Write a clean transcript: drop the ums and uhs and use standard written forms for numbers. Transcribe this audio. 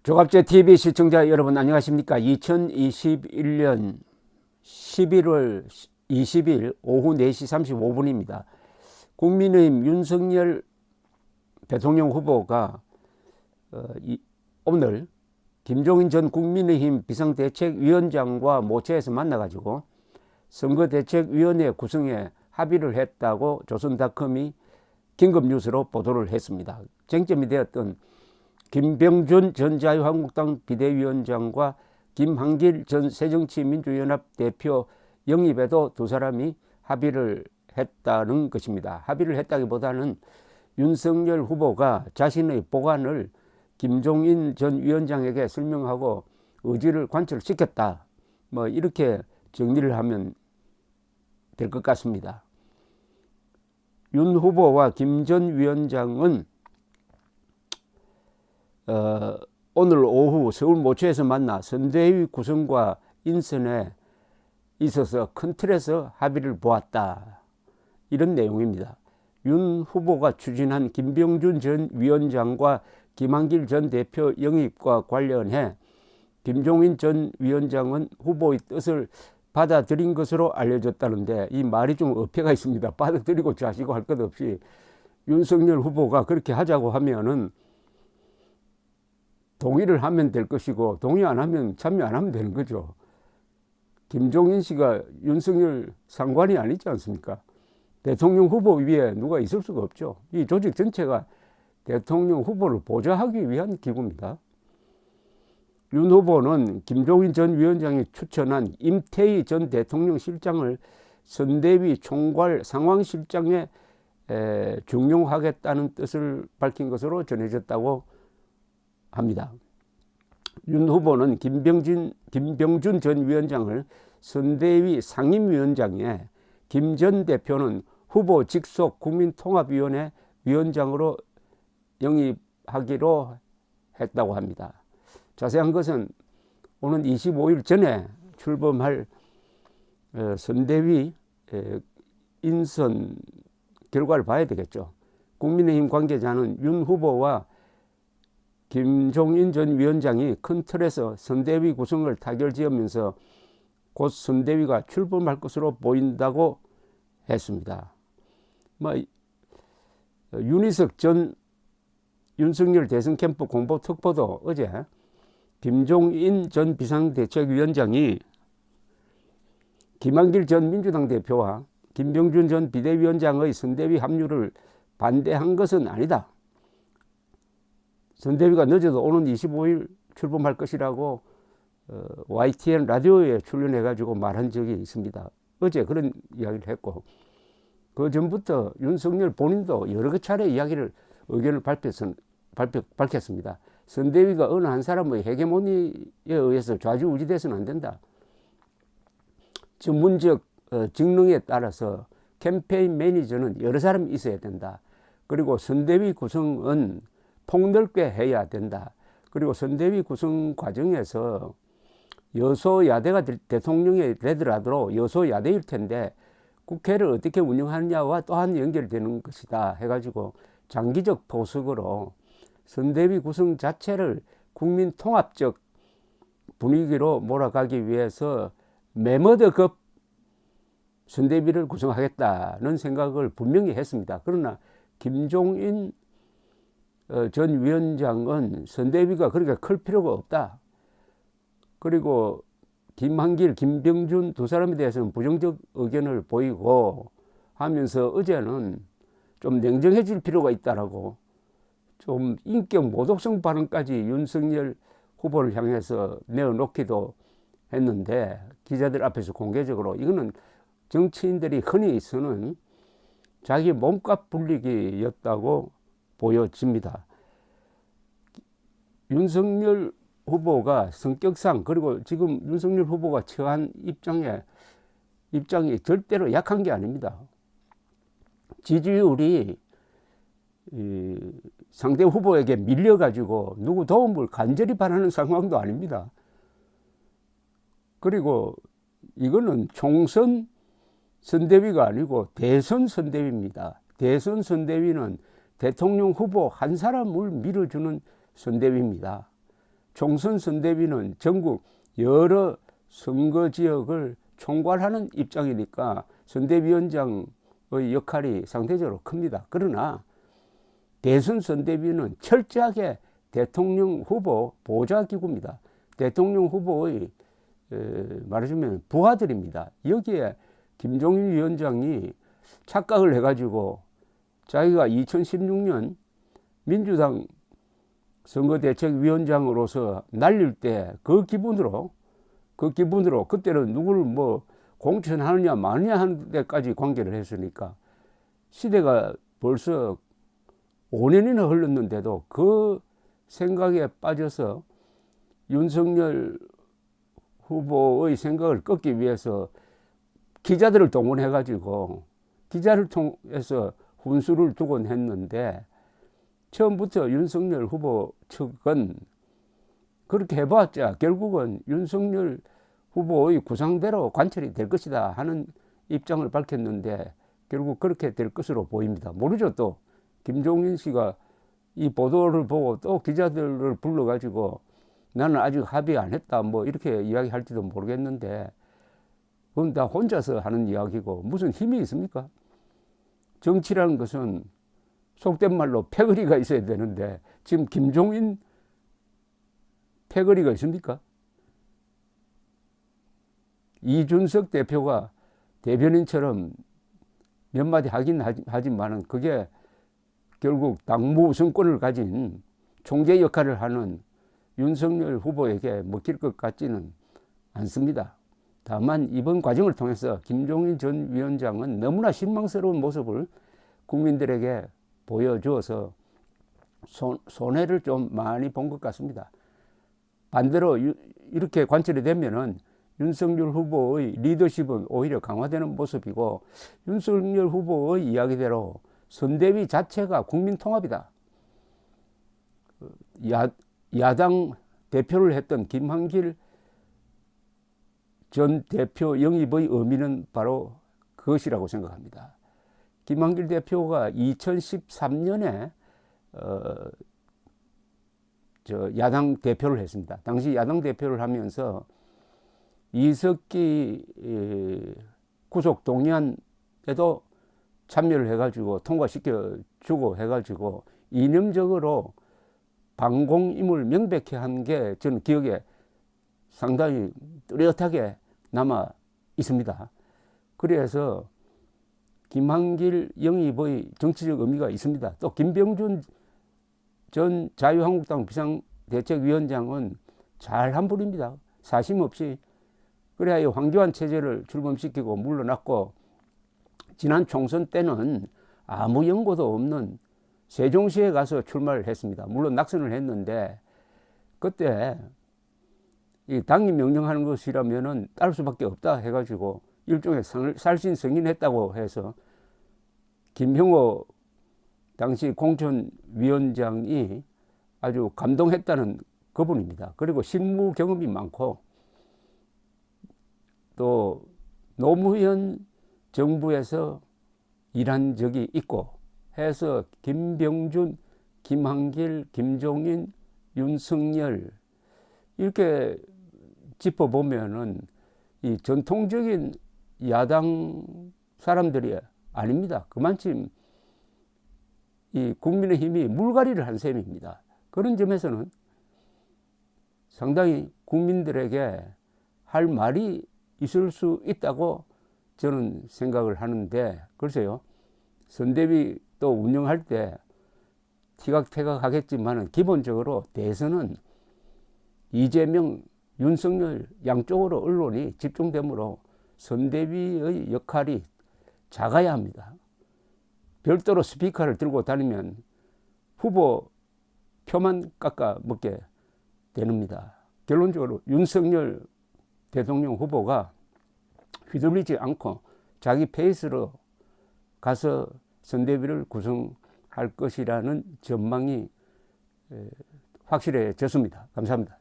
조갑제 TV 시청자 여러분 안녕하십니까? 2021년 11월 20일 오후 4시 35분입니다. 국민의힘 윤석열 대통령 후보가 오늘 김종인 전 국민의힘 비상대책위원장과 모처에서 만나가지고 선거대책위원회 구성에 합의를 했다고 조선닷컴이 긴급뉴스로 보도를 했습니다. 쟁점이 되었던 김병준 전 자유한국당 비대위원장과 김한길 전 새정치민주연합 대표 영입에도 두 사람이 합의를 했다는 것입니다. 합의를 했다기보다는 윤석열 후보가 자신의 보관을 김종인 전 위원장에게 설명하고 의지를 관철시켰다. 이렇게 정리를 하면 될 것 같습니다. 윤 후보와 김 전 위원장은 오늘 오후 서울 모처에서 만나 선대위 구성과 인선에 있어서 큰 틀에서 합의를 보았다. 이런 내용입니다. 윤 후보가 추진한 김병준 전 위원장과 김한길 전 대표 영입과 관련해 김종인 전 위원장은 후보의 뜻을 받아들인 것으로 알려졌다는데 이 말이 좀 어폐가 있습니다. 받아들이고 자시고 할 것 없이 윤석열 후보가 그렇게 하자고 하면은 동의를 하면 될 것이고 동의 안 하면 참여 안 하면 되는 거죠. 김종인 씨가 윤석열 상관이 아니지 않습니까? 대통령 후보 위에 누가 있을 수가 없죠. 이 조직 전체가 대통령 후보를 보좌하기 위한 기구입니다. 윤 후보는 김종인 전 위원장이 추천한 임태희 전 대통령 실장을 선대위 총괄 상황실장에 중용하겠다는 뜻을 밝힌 것으로 전해졌다고 합니다. 윤 후보는 김병준 전 위원장을 선대위 상임위원장에 김 전 대표는 후보 직속 국민통합위원회 위원장으로 영입하기로 했다고 합니다. 자세한 것은 오는 25일 전에 출범할 선대위 인선 결과를 봐야 되겠죠. 국민의힘 관계자는 윤 후보와 김종인 전 위원장이 큰 틀에서 선대위 구성을 타결지으면서 곧 선대위가 출범할 것으로 보인다고 했습니다. 윤희석 전 윤석열 대선 캠프 공보 특보도 어제 김종인 전 비상대책위원장이 김한길 전 민주당 대표와 김병준 전 비대위원장의 선대위 합류를 반대한 것은 아니다. 선대위가 늦어도 오는 25일 출범할 것이라고 YTN 라디오에 출연해가지고 말한 적이 있습니다. 어제 그런 이야기를 했고 그 전부터 윤석열 본인도 여러 차례 의견을 밝혔습니다. 선대위가 어느 한 사람의 헤게모니에 의해서 좌지우지돼서는 안 된다. 전문적 직능에 따라서 캠페인 매니저는 여러 사람이 있어야 된다. 그리고 선대위 구성은 폭넓게 해야 된다. 그리고 선대위 구성 과정에서 여소야대가 대통령이 되더라도 여소야대일 텐데 국회를 어떻게 운영하느냐와 또한 연결되는 것이다 해가지고 장기적 포석으로 선대위 구성 자체를 국민 통합적 분위기로 몰아가기 위해서 메머드급 선대위를 구성하겠다는 생각을 분명히 했습니다. 그러나 김종인 전 위원장은 선대위가 그렇게 클 필요가 없다. 그리고 김한길, 김병준 두 사람에 대해서는 부정적 의견을 보이고 하면서 어제는 좀 냉정해질 필요가 있다라고 좀 인격 모독성 발언까지 윤석열 후보를 향해서 내어놓기도 했는데 기자들 앞에서 공개적으로 이거는 정치인들이 흔히 쓰는 자기 몸값 불리기였다고 보여집니다. 윤석열 후보가 성격상 그리고 지금 윤석열 후보가 처한 입장이 절대로 약한 게 아닙니다. 지지율이 상대 후보에게 밀려가지고 누구 도움을 간절히 바라는 상황도 아닙니다. 그리고 이거는 총선 선대위가 아니고 대선 선대위입니다. 대선 선대위는 대통령 후보 한 사람을 밀어주는 선대위입니다. 총선 선대위는 전국 여러 선거 지역을 총괄하는 입장이니까 선대위원장의 역할이 상대적으로 큽니다. 그러나 대선 선대위는 철저하게 대통령 후보 보좌기구입니다. 대통령 후보의 말하자면 부하들입니다. 여기에 김종인 위원장이 착각을 해가지고 자기가 2016년 민주당 선거대책위원장으로서 날릴 때 그 기분으로 그때는 누구를 뭐 공천하느냐 마느냐 하는 데까지 관계를 했으니까 시대가 벌써 5년이나 흘렀는데도 그 생각에 빠져서 윤석열 후보의 생각을 꺾기 위해서 기자들을 동원해 가지고 기자를 통해서 훈수를 두곤 했는데 처음부터 윤석열 후보 측은 그렇게 해봤자 결국은 윤석열 후보의 구상대로 관철이 될 것이다 하는 입장을 밝혔는데 결국 그렇게 될 것으로 보입니다. 모르죠. 또 김종인 씨가 이 보도를 보고 또 기자들을 불러가지고 나는 아직 합의 안 했다 뭐 이렇게 이야기할지도 모르겠는데 그건 다 혼자서 하는 이야기고 무슨 힘이 있습니까? 정치라는 것은 속된 말로 패거리가 있어야 되는데 지금 김종인 패거리가 있습니까? 이준석 대표가 대변인처럼 몇 마디 하긴 하지만은 그게 결국 당무 우선권을 가진 총재 역할을 하는 윤석열 후보에게 먹힐 것 같지는 않습니다. 다만 이번 과정을 통해서 김종인 전 위원장은 너무나 실망스러운 모습을 국민들에게 보여주어서 손해를 좀 많이 본 것 같습니다. 반대로 이렇게 관철이 되면은 윤석열 후보의 리더십은 오히려 강화되는 모습이고 윤석열 후보의 이야기대로 선대위 자체가 국민통합이다. 야당 대표를 했던 김한길 전 대표 영입의 의미는 바로 그것이라고 생각합니다. 김한길 대표가 2013년에 야당 대표를 했습니다. 당시 야당 대표를 하면서 이석기 구속 동의안에도 참여를 해가지고 통과시켜주고 해가지고 이념적으로 반공임을 명백히 한 게 저는 기억에 상당히 뚜렷하게 남아 있습니다. 그래서 김한길 영입의 정치적 의미가 있습니다. 또 김병준 전 자유한국당 비상대책위원장은 잘한 분입니다. 사심 없이. 그래야 이 황교안 체제를 출범시키고 물러났고 지난 총선 때는 아무 연고도 없는 세종시에 가서 출마를 했습니다. 물론 낙선을 했는데 그때 이 당이 명령하는 것이라면은 따를 수밖에 없다 해가지고 일종의 살신성인했다고 해서 김형호 당시 공천위원장이 아주 감동했다는 그분입니다. 그리고 실무 경험이 많고 또 노무현 정부에서 일한 적이 있고 해서 김병준, 김한길, 김종인, 윤석열 이렇게 짚어보면은 이 전통적인 야당 사람들이 아닙니다. 그만큼 이 국민의힘이 물갈이를 한 셈입니다. 그런 점에서는 상당히 국민들에게 할 말이 있을 수 있다고 저는 생각을 하는데 글쎄요. 선대위 또 운영할 때 티각태각 하겠지만 기본적으로 대선은 이재명, 윤석열 양쪽으로 언론이 집중되므로 선대위의 역할이 작아야 합니다. 별도로 스피커를 들고 다니면 후보 표만 깎아 먹게 됩니다. 결론적으로 윤석열 대통령 후보가 휘둘리지 않고 자기 페이스로 가서 선대위를 구성할 것이라는 전망이 확실해졌습니다. 감사합니다.